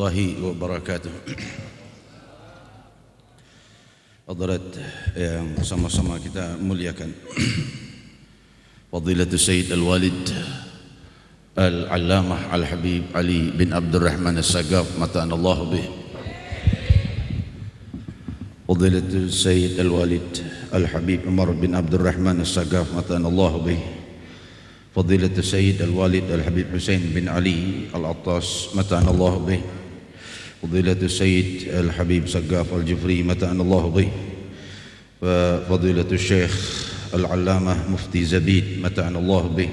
warahmatullahi wabarakatuh. Hadirat yang sama-sama kita muliakan, Fadilatul Sayyid Al-Walid Al-Allamah Al-Habib Ali bin Abdurrahman As-Sagaf mata'anallahu bih. Fadilatul Sayyid Al-Walid Al-Habib Umar bin Abdurrahman As-Sagaf mata'anallahu bih. Fadilatul Sayyid Al-Walid Al-Habib Hussein bin Ali Al-Attas mata'anallahu bih. Fadilatul Sayyid Al-Habib Sagaf Al-Jufri mata'anallahu bih. Fadilatul Syekh Al-Allamah Mufti Zabid mata'anallahu bih.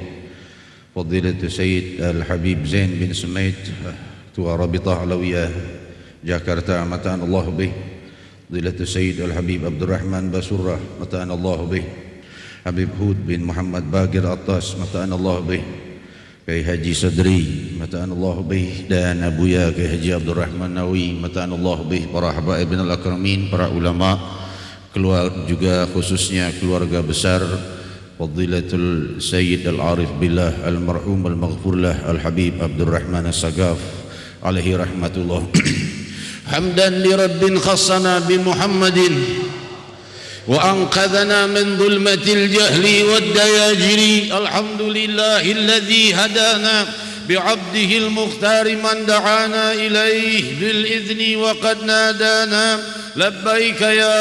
Fadilatul Sayyid Al-Habib Zain bin Sumaid Ketua Rabitah Alawiyah Jakarta mata'anallahu bih. Fadilatul Sayyid Al-Habib Abdurrahman Basurah mata'anallahu bih. Habib Hud bin Muhammad Bagir Atas mata'anallahu bih. Kiai Haji Sadri mata'anallahu bih, dan Abuya Kiai Haji Abdurrahman Nawawi mata'anallahu bih, para habaib bin al-akramin, para ulama, juga khususnya keluarga besar Fadilatul Sayyid Al-Arif Billah Al-Marhum Al-Maghfurlah Al-Habib Abdurrahman As-Sagaf alaihi rahmatullah. Hamdan li Rabbin khassana bi Muhammadin وأنقذنا من ظلمة الجهل والدياجر. الحمد لله الذي هدانا بعبده المختار من دعانا إليه بالإذن وقد نادانا. لبيك يا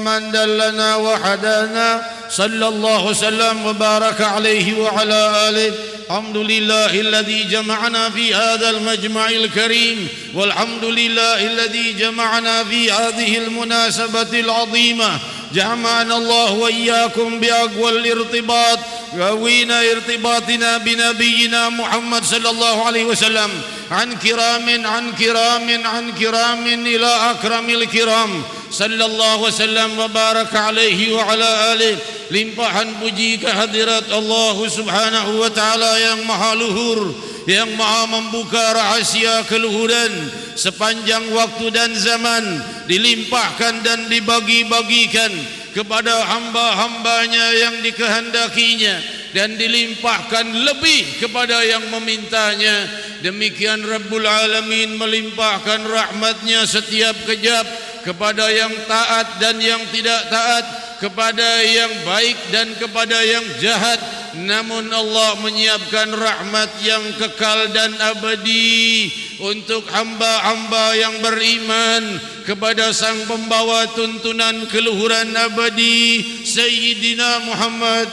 من دلنا وحدانا. صلى الله وسلم وبارك عليه وعلى آله. الحمد لله الذي جمعنا في هذا المجمع الكريم، والحمد لله الذي جمعنا في هذه المناسبة العظيمة. جمعنا الله وإياكم بأقوى الارتباط، قوينا ارتباطنا بنبينا محمد صلى الله عليه وسلم عن كرام عن كرام عن كرام إلى أكرم الكرام صلى الله وسلم وبارك عليه وعلى آله. Limpahan puji kehadirat Allah subhanahu wa ta'ala yang maha luhur, yang maha membuka rahasia keluhuran sepanjang waktu dan zaman, dilimpahkan dan dibagi-bagikan kepada hamba-hambanya yang dikehendakinya, dan dilimpahkan lebih kepada yang memintanya. Demikian Rabbul Alamin melimpahkan rahmatnya setiap kejap kepada yang taat dan yang tidak taat, kepada yang baik dan kepada yang jahat. Namun Allah menyiapkan rahmat yang kekal dan abadi untuk hamba-hamba yang beriman kepada sang pembawa tuntunan keluhuran abadi, Sayyidina Muhammad,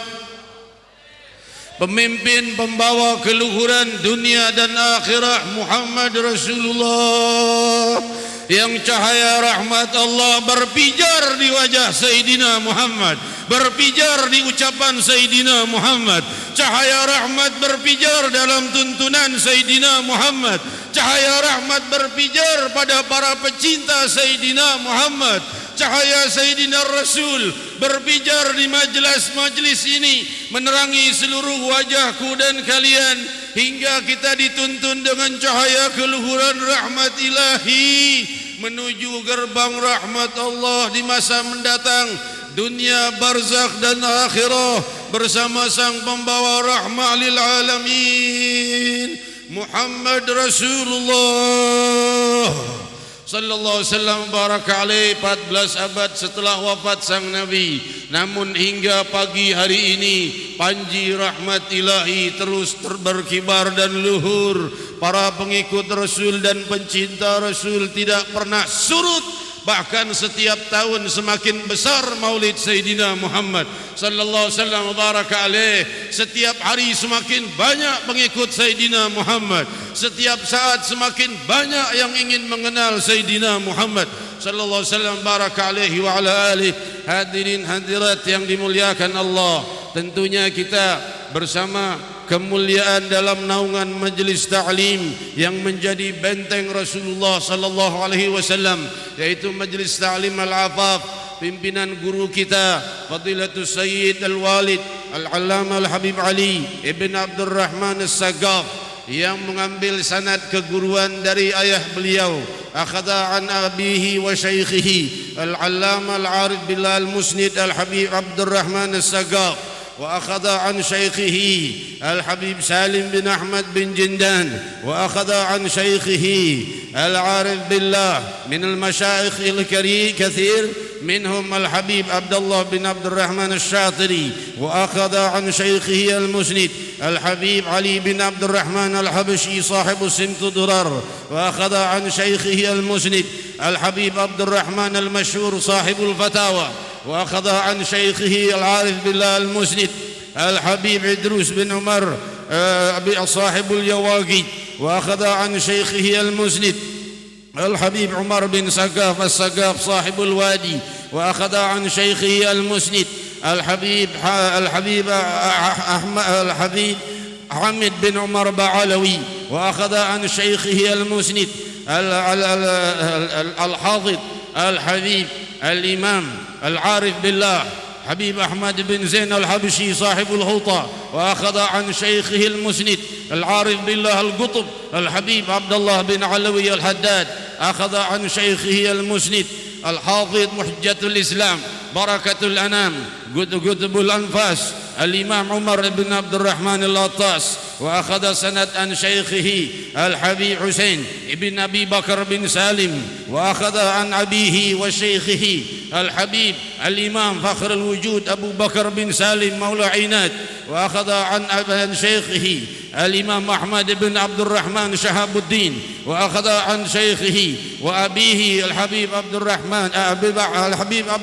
pemimpin pembawa keluhuran dunia dan akhirat, Muhammad Rasulullah, yang cahaya rahmat Allah berpijar di wajah Sayyidina Muhammad, berpijar di ucapan Sayyidina Muhammad. Cahaya rahmat berpijar dalam tuntunan Sayyidina Muhammad. Cahaya rahmat berpijar pada para pecinta Sayyidina Muhammad. Cahaya Sayyidina Rasul berpijar di majlis-majlis ini, menerangi seluruh wajahku dan kalian, hingga kita dituntun dengan cahaya keluhuran rahmat ilahi menuju gerbang rahmat Allah di masa mendatang, dunia barzakh dan akhirah, bersama sang pembawa rahmah lil alamin, Muhammad Rasulullah sallallahu alaihi wasallam baraka alaihi. 14 abad setelah wafat sang Nabi, namun hingga pagi hari ini panji rahmat ilahi terus berkibar dan luhur. Para pengikut Rasul dan pencinta Rasul tidak pernah surut. Bahkan setiap tahun semakin besar maulid Sayyidina Muhammad sallallahu alaihi wasallam baraka alaihi. Setiap hari semakin banyak pengikut Sayyidina Muhammad. Setiap saat semakin banyak yang ingin mengenal Sayyidina Muhammad sallallahu alaihi wasallam baraka alaihi wa ala alihi. Hadirin hadirat yang dimuliakan Allah, tentunya kita bersama kemuliaan dalam naungan majlis ta'lim yang menjadi benteng Rasulullah sallallahu alaihi wasallam, yaitu majlis ta'lim al-afaf, pimpinan guru kita Fadilatul Sayyid Al-Walid Al-Allamah Al-Habib Ali Ibn Abdurrahman As-Sagaf, yang mengambil sanad keguruan dari ayah beliau, akhadha an abihi wa syaikhihi Al-Allamah Al-Arif Billah Al-Musnid Al-Habib Abdurrahman As-Sagaf, وأخذ عن شيخه الحبيب سالم بن أحمد بن جندان، وأخذ عن شيخه العارف بالله من المشايخ الكثير منهم الحبيب عبد الله بن عبد الرحمن الشاطري، وأخذ عن شيخه المسند الحبيب علي بن عبد الرحمن الحبشي صاحب السمت الدرر، وأخذ عن شيخه المسند الحبيب عبد الرحمن المشهور صاحب الفتاوى، وأخذ عن شيخه العارف بالله المسند الحبيب عدروس بن عمر صاحب اليواقيت، وأخذ عن شيخه المسند الحبيب عمر بن سقاف السقاف صاحب الوادي، وأخذ عن شيخه المسند الحبيب حمد بن عمر بعلوي، وأخذ عن شيخه المسند الحافظ الحبيب الإمام العارف بالله حبيب أحمد بن زين الحبشي صاحب الهوطة، وأخذ عن شيخه المسند العارف بالله القطب الحبيب عبد الله بن علوي الحداد، أخذ عن شيخه المسند الحافظ محجة الإسلام بركة الأنام قطب الأنفاس الإمام عمر بن عبد الرحمن الأطاس، وأخذ سند عن شيخه الحبيب حسين بن أبي بكر بن سالم، وأخذ عن أبيه وشيخه الحبيب الإمام فخر الوجود أبو بكر بن سالم مولى عينات، وأخذ عن شيخه الإمام أحمد بن عبد الرحمن شهاب الدين، وأخذ عن شيخه وأبيه الحبيب عبد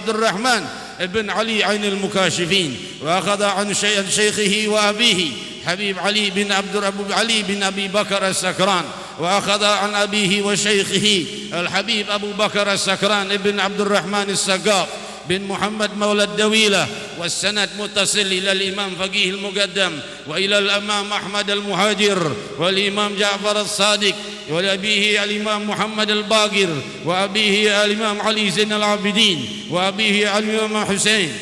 الرحمن ابن علي عين المكاشفين، وأخذ عن شيخه وأبيه حبيب علي بن أبي بكر السكران، وأخذ عن أبيه وشيخه الحبيب أبو بكر السكران ابن عبد الرحمن السقاف بن محمد مولى الدويلة، والسند متصل إلى الإمام فقيه المقدم وإلى الإمام أحمد المهاجر والإمام جعفر الصادق وأبيه الإمام محمد الباقر وأبيه الإمام علي زين العابدين وأبيه الإمام حسين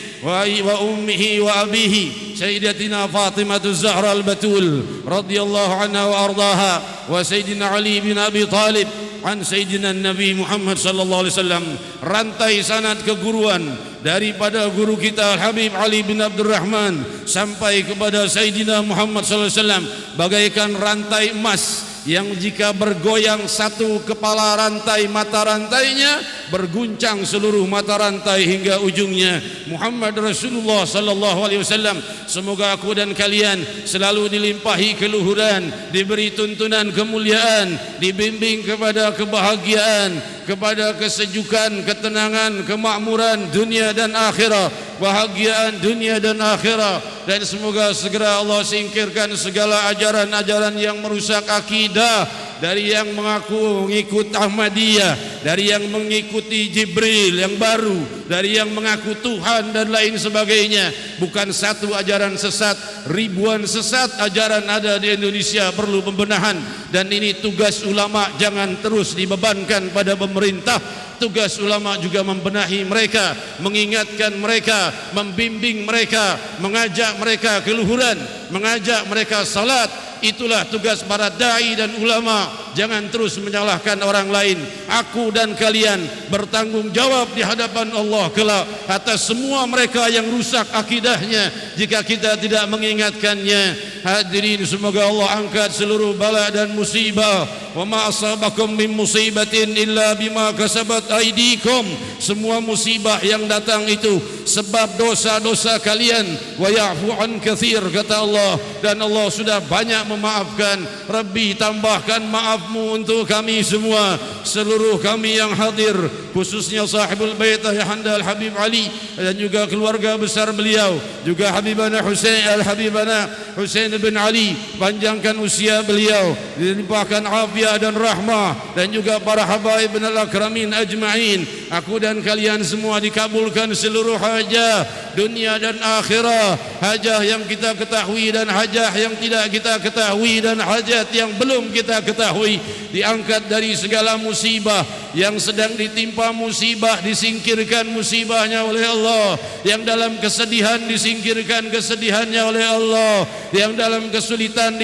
وأمه وأبيه سيدتنا فاطمة الزهراء البتول رضي الله عنها وأرضاها، وسيدنا علي بن أبي طالب عن سيدنا Nabi Muhammad sallallahu alaihi wasallam. Rantai sanad keguruan daripada guru kita Al-Habib Ali bin Abdul Rahman sampai kepada Sayyidina Muhammad sallallahu alaihi wasallam bagaikan rantai emas yang jika bergoyang satu kepala rantai, mata rantainya berguncang seluruh mata rantai hingga ujungnya. Muhammad Rasulullah sallallahu alaihi wasallam, semoga aku dan kalian selalu dilimpahi keluhuran, diberi tuntunan kemuliaan, dibimbing kepada kebahagiaan, kepada kesejukan, ketenangan, kemakmuran dunia dan akhirat, bahagiaan dunia dan akhirat, dan semoga segera Allah singkirkan segala ajaran-ajaran yang merusak akidah dari yang mengaku mengikut Ahmadiyah, dari yang mengikuti Jibril yang baru, dari yang mengaku Tuhan dan lain sebagainya. Bukan satu ajaran sesat, ribuan sesat ajaran ada di Indonesia, perlu pembenahan, dan ini tugas ulama, jangan terus dibebankan pada pemerintah. Tugas ulama juga membenahi mereka, mengingatkan mereka, membimbing mereka, mengajak mereka keluhuran, mengajak mereka salat. Itulah tugas para dai dan ulama. Jangan terus menyalahkan orang lain. Aku dan kalian bertanggung jawab di hadapan Allah kelak atas semua mereka yang rusak akidahnya jika kita tidak mengingatkannya. Hadirin, semoga Allah angkat seluruh bala dan musibah. Wa ma asabakum min musibatin illa bima kasabat aydikum. Semua musibah yang datang itu sebab dosa-dosa kalian. Wa ya'fu an katsir, kata Allah, dan Allah sudah banyak memaafkan. Rabbi, tambahkan maafmu untuk kami semua, seluruh kami yang hadir, khususnya sahibul bait Ayahanda Al-Habib Ali dan juga keluarga besar beliau, juga Habibana Husain Al-Habibana Husain bin Ali, panjangkan usia beliau, dilimpahkan afiat dan rahmah, dan juga para habaib bin al-akramin ajma'in. Aku dan kalian semua dikabulkan seluruh hajah dunia dan akhirah, hajah yang kita ketahui dan hajah yang tidak kita ketahui, dan hajat yang belum kita ketahui, diangkat dari segala musibah. Yang sedang ditimpa musibah disingkirkan musibahnya oleh Allah, yang dalam kesedihan disingkirkan kesedihannya oleh Allah, yang dalam kesulitan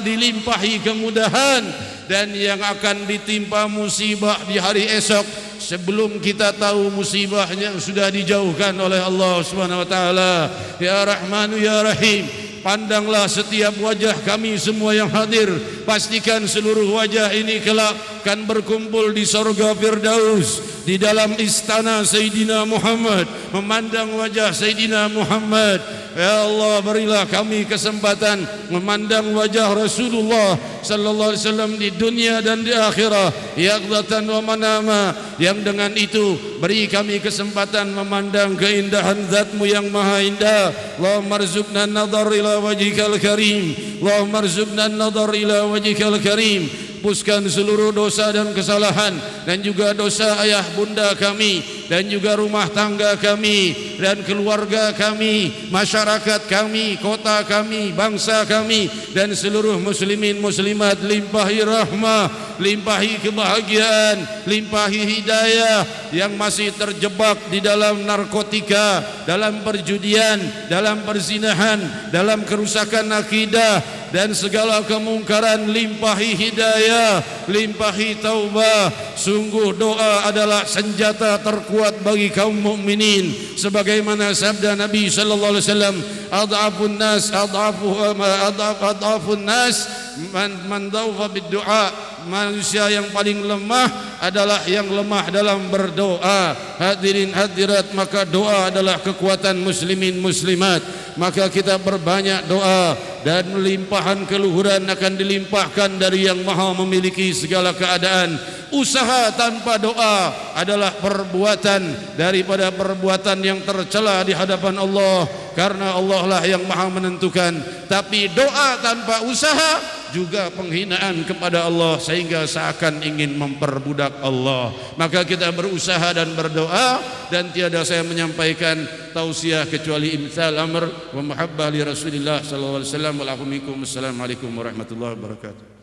dilimpahi kemudahan, dan yang akan ditimpa musibah di hari esok sebelum kita tahu musibahnya sudah dijauhkan oleh Allah Subhanahu wa taala. Ya Rahmanu ya Rahim, pandanglah setiap wajah kami semua yang hadir. Pastikan seluruh wajah ini kelak akan berkumpul di surga Firdaus, di dalam istana Sayyidina Muhammad, memandang wajah Sayyidina Muhammad. Ya Allah, berilah kami kesempatan memandang wajah Rasulullah sallallahu alaihi wasallam di dunia dan di akhirat, yaqdatan wa manama. Yang dengan itu beri kami kesempatan memandang keindahan zat-Mu yang maha indah. Allahumma arzuqna an-nadhar ila wajhikal karim, Allahumma arzuqna an-nadhar ila wajhikal karim. Hapuskan seluruh dosa dan kesalahan dan juga dosa ayah bunda kami dan juga rumah tangga kami dan keluarga kami, masyarakat kami, kota kami, bangsa kami dan seluruh muslimin muslimat. Limpahi rahmah, limpahi kebahagiaan, limpahi hidayah yang masih terjebak di dalam narkotika, dalam perjudian, dalam perzinahan, dalam kerusakan akidah dan segala kemungkaran. Limpahi hidayah, limpahi taubah. Sungguh doa adalah senjata terkuat bagi kaum mukminin, sebagaimana sabda Nabi sallallahu alaihi wasallam, adhafun nas man dhaufa bid-du'a. Manusia yang paling lemah adalah yang lemah dalam berdoa. Hadirin hadirat, maka doa adalah kekuatan muslimin muslimat. Maka kita perbanyak doa dan limpahan keluhuran akan dilimpahkan dari yang maha memiliki segala keadaan. Usaha tanpa doa adalah perbuatan daripada perbuatan yang tercela di hadapan Allah, karena Allah lah yang maha menentukan. Tapi doa tanpa usaha juga penghinaan kepada Allah, sehingga seakan ingin memperbudak Allah. Maka kita berusaha dan berdoa, dan tiada saya menyampaikan tausiah kecuali imthal amr wa mahabbah li Rasulillah sallallahu alaihi wasallam. Assalamualaikum warahmatullahi wabarakatuh.